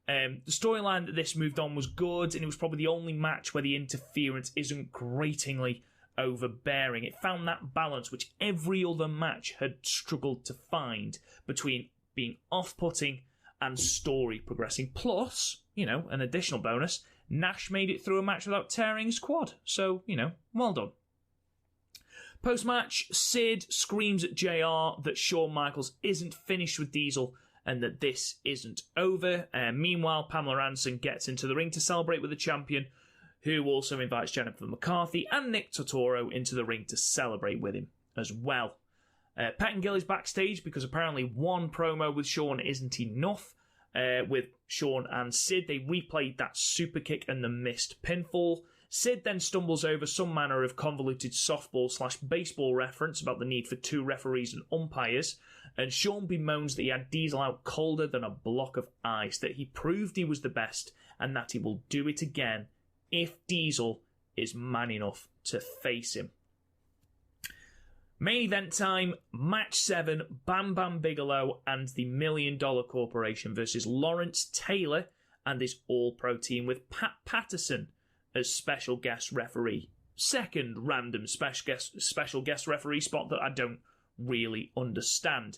The storyline that this moved on was good, and it was probably the only match where the interference isn't gratingly overbearing. It found that balance which every other match had struggled to find between being off-putting and story progressing. Plus, an additional bonus, Nash made it through a match without tearing his quad. So, well done. Post-match, Sid screams at JR that Shawn Michaels isn't finished with Diesel and that this isn't over. Meanwhile, Pamela Anderson gets into the ring to celebrate with the champion, who also invites Jennifer McCarthy and Nick Totoro into the ring to celebrate with him as well. Pettengill is backstage because apparently one promo with Shawn isn't enough. With Shawn and Sid, they replayed that super kick and the missed pinfall. Sid then stumbles over some manner of convoluted softball/baseball reference about the need for 2 referees and umpires, and Shawn bemoans that he had Diesel out colder than a block of ice, that he proved he was the best, and that he will do it again if Diesel is man enough to face him. Main event time, match 7, Bam Bam Bigelow and the $1 Million Corporation versus Lawrence Taylor and his All-Pro team with Pat Patterson as special guest referee. Second random special guest referee spot that I don't really understand.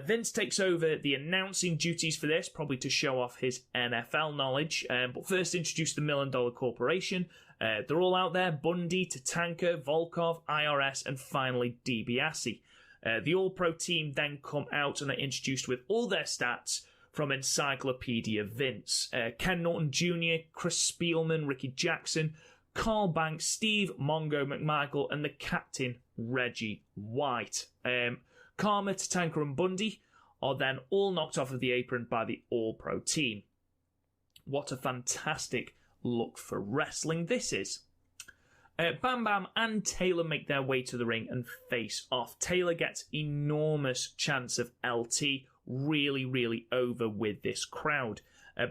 Vince takes over the announcing duties for this, probably to show off his NFL knowledge, but first introduce the $1 Million Corporation. They're all out there: Bundy, Tatanka, Volkov, IRS, and finally DiBiase. The All-Pro team then come out and are introduced with all their stats from Encyclopedia Vince. Ken Norton Jr., Chris Spielman, Ricky Jackson, Carl Banks, Steve Mongo McMichael, and the captain, Reggie White. Karma, Tatanka, and Bundy are then all knocked off of the apron by the All-Pro team. What a fantastic look for wrestling this is. Bam Bam and Taylor make their way to the ring and face off. Taylor gets enormous chance of LT, really, really over with this crowd.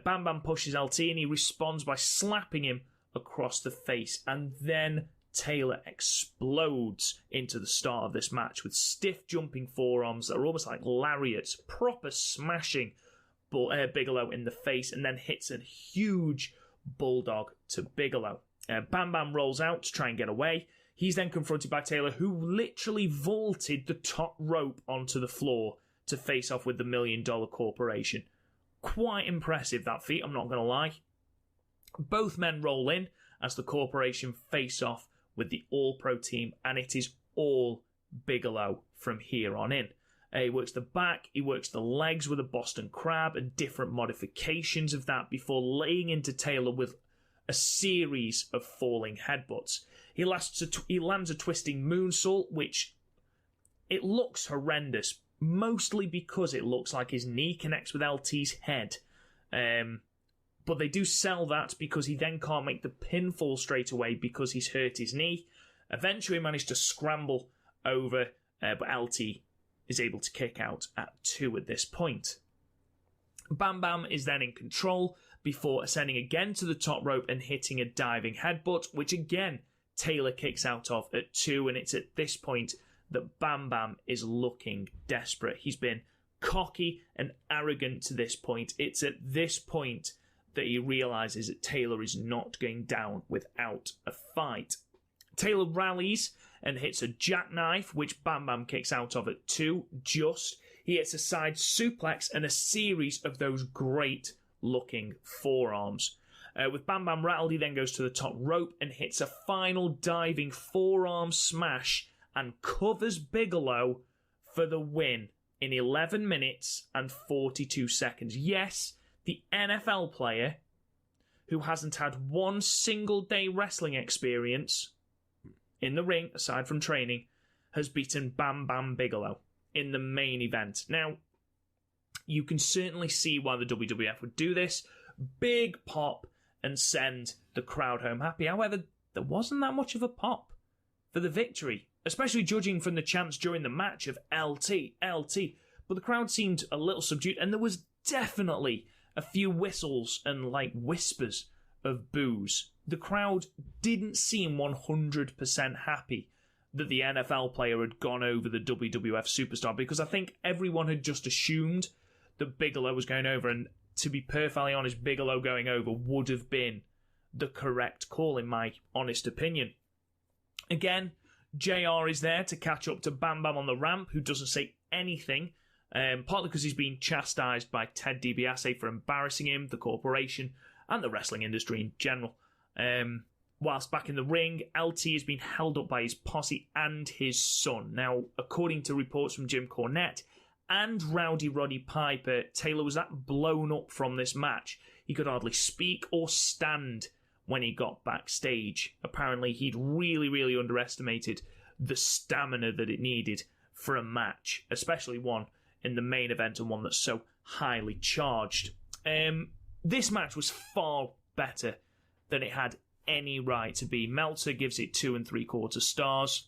Bam Bam pushes LT and he responds by slapping him across the face, and then Taylor explodes into the start of this match with stiff jumping forearms that are almost like lariats, proper smashing Bigelow in the face, and then hits a huge bulldog to Bigelow. Bam Bam rolls out to try and get away. He's then confronted by Taylor, who literally vaulted the top rope onto the floor to face off with the $1 Million Corporation. Quite impressive, that feat, I'm not going to lie. Both men roll in as the Corporation face off with the All-Pro team, and it is all Bigelow from here on in. He works the back, he works the legs with a Boston Crab and different modifications of that before laying into Taylor with a series of falling headbutts. He lands a twisting moonsault, which it looks horrendous, mostly because it looks like his knee connects with LT's head. But they do sell that because he then can't make the pinfall straight away because he's hurt his knee. Eventually managed to scramble over, but LT is able to kick out at 2 at this point. Bam Bam is then in control before ascending again to the top rope and hitting a diving headbutt, which again Taylor kicks out of at 2, and it's at this point that Bam Bam is looking desperate. He's been cocky and arrogant to this point. It's at this point that he realises that Taylor is not going down without a fight. Taylor rallies and hits a jackknife, which Bam Bam kicks out of at 2, just. he hits a side suplex and a series of those great-looking forearms. With Bam Bam rattled, he then goes to the top rope and hits a final diving forearm smash and covers Bigelow for the win in 11 minutes and 42 seconds. Yes, the NFL player who hasn't had one single day wrestling experience in the ring, aside from training, has beaten Bam Bam Bigelow in the main event. Now, you can certainly see why the WWF would do this. Big pop and send the crowd home happy. However, there wasn't that much of a pop for the victory, especially judging from the chants during the match of LT, LT. But the crowd seemed a little subdued, and there was definitely a few whistles and whispers of boos. The crowd didn't seem 100% happy that the NFL player had gone over the WWF superstar, because I think everyone had just assumed that Bigelow was going over, and to be perfectly honest, Bigelow going over would have been the correct call in my honest opinion. Again, JR is there to catch up to Bam Bam on the ramp, who doesn't say anything, partly because he's being chastised by Ted DiBiase for embarrassing him, the corporation, and the wrestling industry in general. Whilst back in the ring, LT is being held up by his posse and his son. Now, according to reports from Jim Cornette and Rowdy Roddy Piper, Taylor was that blown up from this match, he could hardly speak or stand when he got backstage. Apparently, he'd really underestimated the stamina that it needed for a match, especially one in the main event and one that's so highly charged. This match was far better than it had any right to be. Meltzer gives it 2 3/4 stars,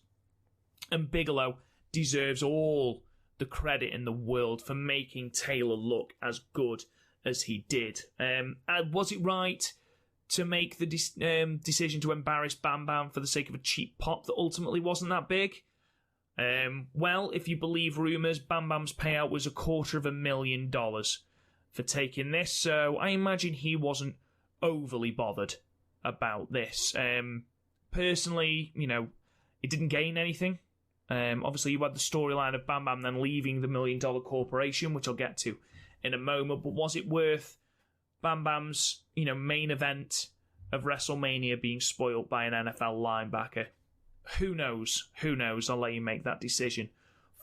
and Bigelow deserves all the credit in the world for making Taylor look as good as he did. Was it right to make the decision to embarrass Bam Bam for the sake of a cheap pop that ultimately wasn't that big? Well, if you believe rumours, Bam Bam's payout was $250,000 for taking this, so I imagine he wasn't overly bothered about this. Personally, it didn't gain anything. Obviously, you had the storyline of Bam Bam then leaving the $1 Million Corporation, which I'll get to in a moment, but was it worth Bam Bam's main event of WrestleMania being spoilt by an NFL linebacker? Who knows? I'll let you make that decision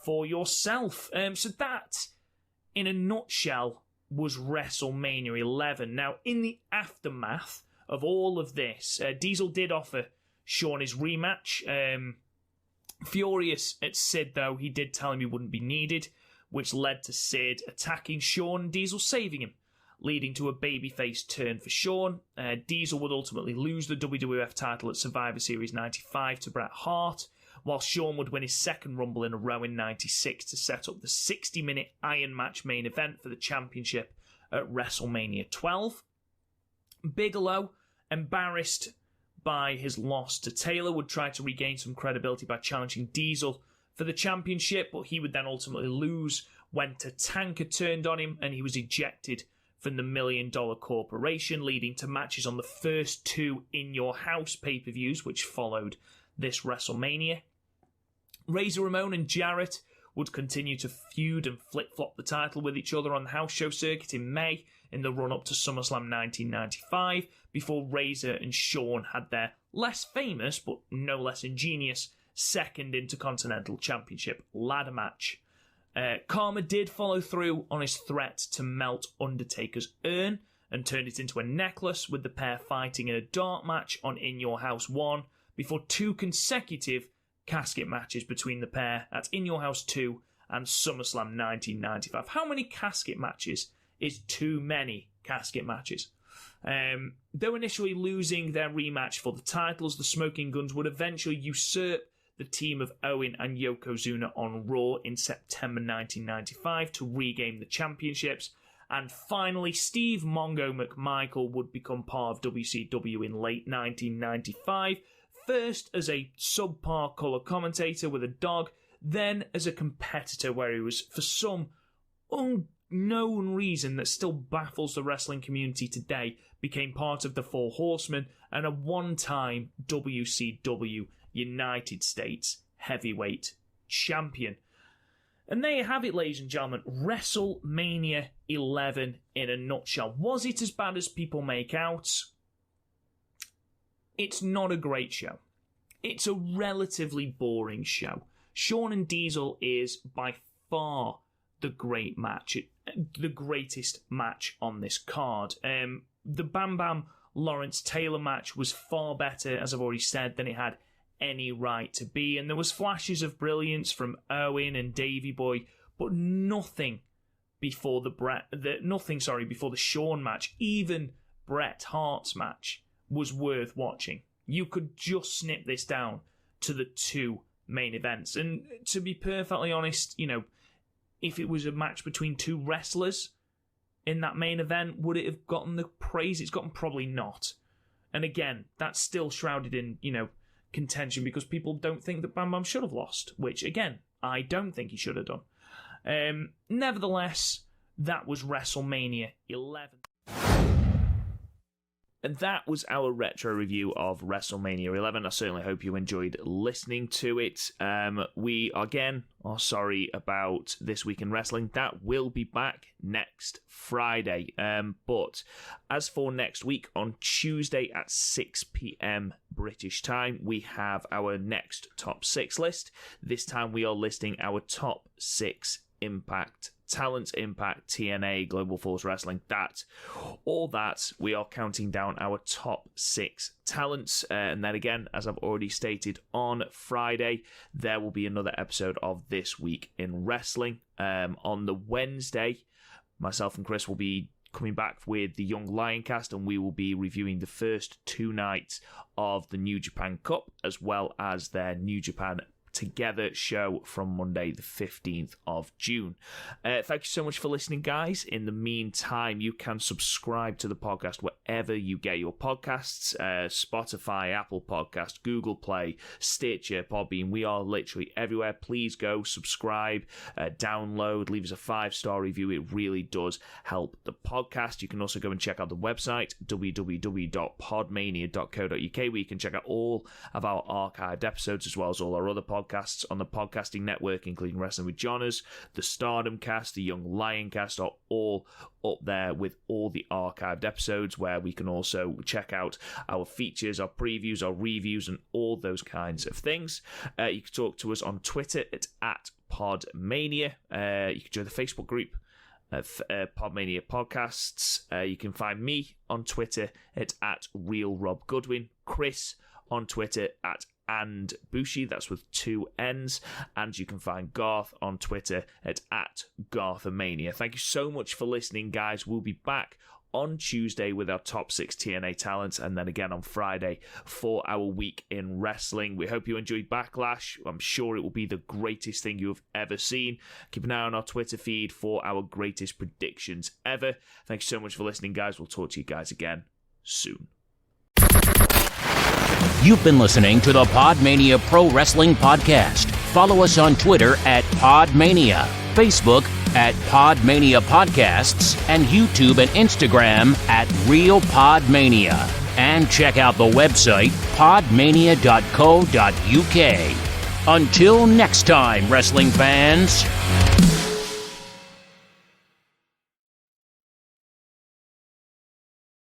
for yourself. So that, in a nutshell, was WrestleMania 11. Now, in the aftermath of all of this, Diesel did offer Shawn his rematch. Furious at Sid, though, he did tell him he wouldn't be needed, which led to Sid attacking Shawn and Diesel saving him, leading to a babyface turn for Shawn. Diesel would ultimately lose the WWF title at Survivor Series 95 to Bret Hart, while Shawn would win his second Rumble in a row in 96 to set up the 60-minute Iron Match main event for the championship at WrestleMania 12. Bigelow, embarrassed by his loss to Taylor, would try to regain some credibility by challenging Diesel for the championship, but he would then ultimately lose when Tatanka turned on him and he was ejected from the $1 Million Corporation, leading to matches on the first 2 In Your House pay-per-views, which followed this WrestleMania. Razor Ramon and Jarrett would continue to feud and flip-flop the title with each other on the house show circuit in May in the run-up to SummerSlam 1995, before Razor and Shawn had their less famous, but no less ingenious, second Intercontinental Championship ladder match. Karma did follow through on his threat to melt Undertaker's urn and turned it into a necklace, with the pair fighting in a dark match on In Your House 1 before 2 consecutive casket matches between the pair at In Your House 2 and SummerSlam 1995. How many casket matches is too many casket matches? Though initially losing their rematch for the titles, the Smoking Guns would eventually usurp the team of Owen and Yokozuna on Raw in September 1995 to regain the championships. And finally, Steve Mongo McMichael would become part of WCW in late 1995, first as a subpar colour commentator with a dog, then as a competitor where he was, for some unknown reason that still baffles the wrestling community today, became part of the Four Horsemen and a one-time WCW United States heavyweight champion. And there you have it, ladies and gentlemen. WrestleMania 11 in a nutshell. Was it as bad as people make out? It's not a great show. It's a relatively boring show. Shawn and Diesel is by far the greatest match on this card. The Bam Bam Lawrence Taylor match was far better, as I've already said, than it had any right to be, and there was flashes of brilliance from Owen and Davey Boy, but nothing before the Shawn match. Even Bret Hart's match was worth watching. You could just snip this down to the two main events, and to be perfectly honest, if it was a match between two wrestlers in that main event, would it have gotten the praise it's gotten? Probably not. And again, that's still shrouded in contention because people don't think that Bam Bam should have lost, which again, I don't think he should have done. Nevertheless, that was WrestleMania 11. And that was our retro review of WrestleMania 11. I certainly hope you enjoyed listening to it. We, again, are sorry about This Week in Wrestling. That will be back next Friday. But as for next week, on Tuesday at 6 p.m. British time, we have our next top 6 list. This time we are listing our top 6 Impact Talent, Impact, TNA, Global Force Wrestling, all that. We are counting down our top 6 talents. And then again, as I've already stated, on Friday, there will be another episode of This Week in Wrestling. On the Wednesday, myself and Chris will be coming back with the Young Lion cast, and we will be reviewing the first 2 nights of the New Japan Cup, as well as their New Japan Together show from Monday the 15th of June. Thank you so much for listening, guys. In the meantime, you can subscribe to the podcast wherever you get your podcasts. Spotify, Apple Podcast, Google Play, Stitcher, Podbean. We are literally everywhere. Please go subscribe, download, leave us a 5-star review. It really does help the podcast. You can also go and check out the website, www.podmania.co.uk, where you can check out all of our archived episodes, as well as all our other podcasts on the podcasting network, including Wrestling with Johners, the Stardom cast, the Young Lion cast, are all up there with all the archived episodes, where we can also check out our features, our previews, our reviews, and all those kinds of things. You can talk to us on Twitter at PodMania. You can join the Facebook group PodMania Podcasts. You can find me on Twitter at RealRobGoodwin, Chris on Twitter at and Bushi, that's with 2 N's, and you can find Garth on Twitter at Garthamania. Thank you so much for listening, guys. We'll be back on Tuesday with our top 6 TNA talents, and then again on Friday for our week in wrestling. We hope you enjoyed Backlash. I'm sure it will be the greatest thing you have ever seen. Keep an eye on our Twitter feed for our greatest predictions ever. Thank you so much for listening, guys. We'll talk to you guys again soon.
You've been listening to the PodMania Pro Wrestling Podcast. Follow us on Twitter at PodMania, Facebook at PodMania Podcasts, and YouTube and Instagram at Real PodMania. And check out the website, podmania.co.uk. Until next time, wrestling fans.